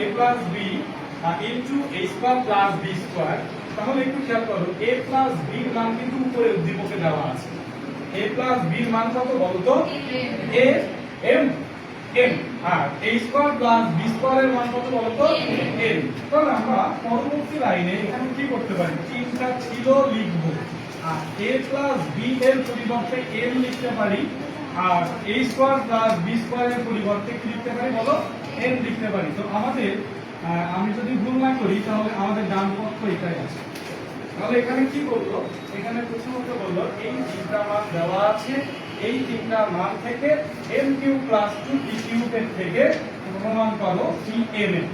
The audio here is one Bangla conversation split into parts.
a plus b into a square plus b square, তাহলে একটু খেয়াল করো a plus b এর মান কিন্তু উপরে উদ্দীপকে দেওয়া আছে। a plus b এর মান কত বলো তো? a m m, আর a square plus b square এর মান কত বলো তো? n। তাহলে আমরা পরবর্তী লাইনে এখানে কি করতে পারি? চিন্তা ছিল লিখবো, আর a plus b এর পরিবর্তে n লিখতে পারি, আর a square plus b square এর পরিবর্তে কি লিখতে পারি বলো? n লিখতে পারি। তো আমাদের আমি যদি ভুল না করি তাহলে আমাদের ডান পক্ষ এটাই আছে। তাহলে এখানে কি বললো? এখানে প্রথমত বললো এই তিনটা মান দেওয়া আছে, এই তিনটা মান থেকে m cube plus 2 b cube এর থেকে প্রমাণ করো Cm এর।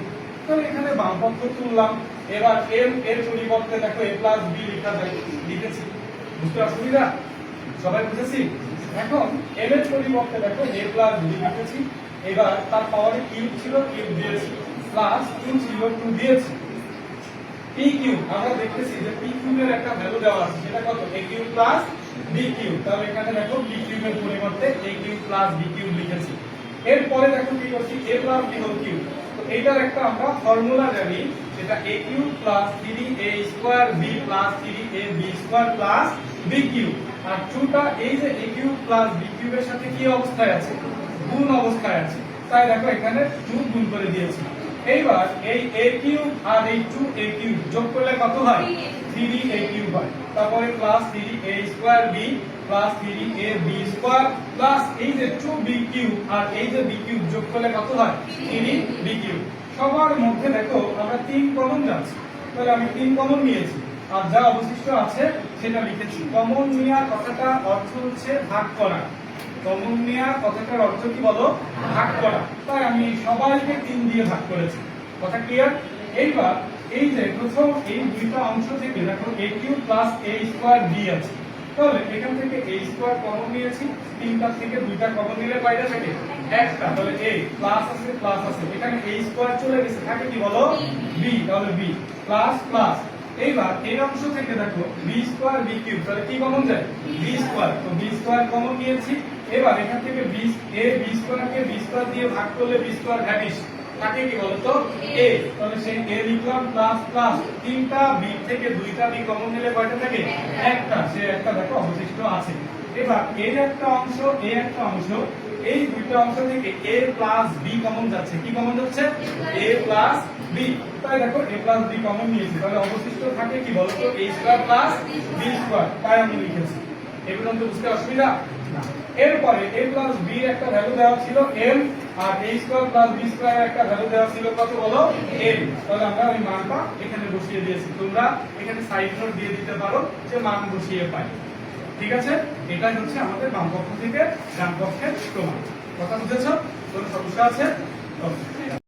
তাহলে এখানে বাম পক্ষ তুললাম, এবার m এর পরিবর্তে দেখো a প্লাস b লেখা যায়, লিখেছি। বুঝতে অসুবিধা? সবাই বুঝেছি? এখন m এর পরিবর্তে দেখো a প্লাস b লিখেছি, এবার তার পাওয়ারে কিউব ছিল, কিউব দিয়েছি, প্লাস 2 ছিল, 2 দিয়েছি। p কিউব আমরা দেখতেছি যে p কিউবের একটা ভ্যালু দেওয়া আছে, সেটা কত? a cube plus b cube. তাহলে এখানে দেখো p কিউবের পরিবর্তে a cube plus b cube লিখেছি। এরপরে দেখো কি করছি? a প্লাস b হোল কিউব। তো এইটার একটা আমরা ফর্মুলা জানি, যেটা a cube plus 3a square b plus 3ab square plus b cube. আর 2টা এই যে a কিউব প্লাস b কিউবের সাথে কি অবস্থায় আছে? গুণ অবস্থায় আছে। তাই দেখো এখানে 2 গুণ করে দিয়েছি। এইবার এই a কিউব আর এই 2a কিউব যোগ করলে কত হয়? 3a কিউব হয়। তারপরে plus 3a square b plus 3ab square plus এই যে 2b কিউব আর এই যে b কিউব যোগ করলে কত হয়? 3b cube. সবার মধ্যে দেখো আমরা 3 কমন যাচ্ছে, তাহলে আমি 3 কমন নিয়েছি, আর যা অবশিষ্ট আছে সেটা লিখেছি। কমন নেওয়ার কথাটা অর্থ হচ্ছে ভাগ করা। কমন নেওয়ার কথাটার অর্থ কি বলো? ভাগ করা। তাই আমি সবাইকে 3 দিয়ে ভাগ করেছি। কথা ক্লিয়ার? এইবার এই যে প্রথম এই দুইটা অংশ থেকে দেখো a cube plus a square b আছে, তাহলে এখান থেকে a স্কয়ার কমন নিয়েছি, তিনটা থেকে দুইটা কমন নিলে বাইরে থাকে একটা, তাহলে a প্লাস আছে প্লাস আছে, এখানে a স্কয়ার চলে গেছে, থাকে কি বলো? b, তাহলে b প্লাস প্লাস। এইবার এই অংশ থেকে দেখো b স্কয়ার b কিউব, তাহলে কি কমন যায়? b স্কয়ার, তো b স্কয়ার কমন নিয়েছি। এবার এখান থেকে b b স্কয়ারকে b স্কয়ার দিয়ে ভাগ করলে b স্কয়ার ভ্যানিশ, থাকে কি বলতো? a, তাহলে সেই a লিখলাম প্লাস প্লাস, তিনটা b থেকে দুইটা b কমন নিলে কয়টা থাকে? একটা, সে একটা দেখো অবশিষ্ট আছে। এবার এর একটা অংশ, এই একটা অংশ, এই দুইটা অংশ থেকে a প্লাস b কমন যাচ্ছে। কি কমন যাচ্ছে? a প্লাস b। তাই দেখো a প্লাস b কমন নিয়েছি, তাহলে অবশিষ্ট থাকে কি বলতো? a square plus b square. তাই আমি লিখেছি। এই পর্যন্ত বুঝতে অসুবিধা? না। এরপরে a প্লাস b এর একটা ভ্যালু দেওয়া ছিল m, আর a square plus b square এর একটা ভ্যালু দেওয়া ছিল কত বলো? n। তাহলে আমরা ওই মানটা এখানে বসিয়ে দিয়েছি। তোমরা এখানে সাইড নোট দিয়ে দিতে পারো যে মান বসিয়ে পাই। ঠিক আছে? এটাই হচ্ছে আমাদের বাম পক্ষ থেকে ডান পক্ষের প্রমাণ। কথা বুঝেছো? কোনো সমস্যা আছে? ওকে।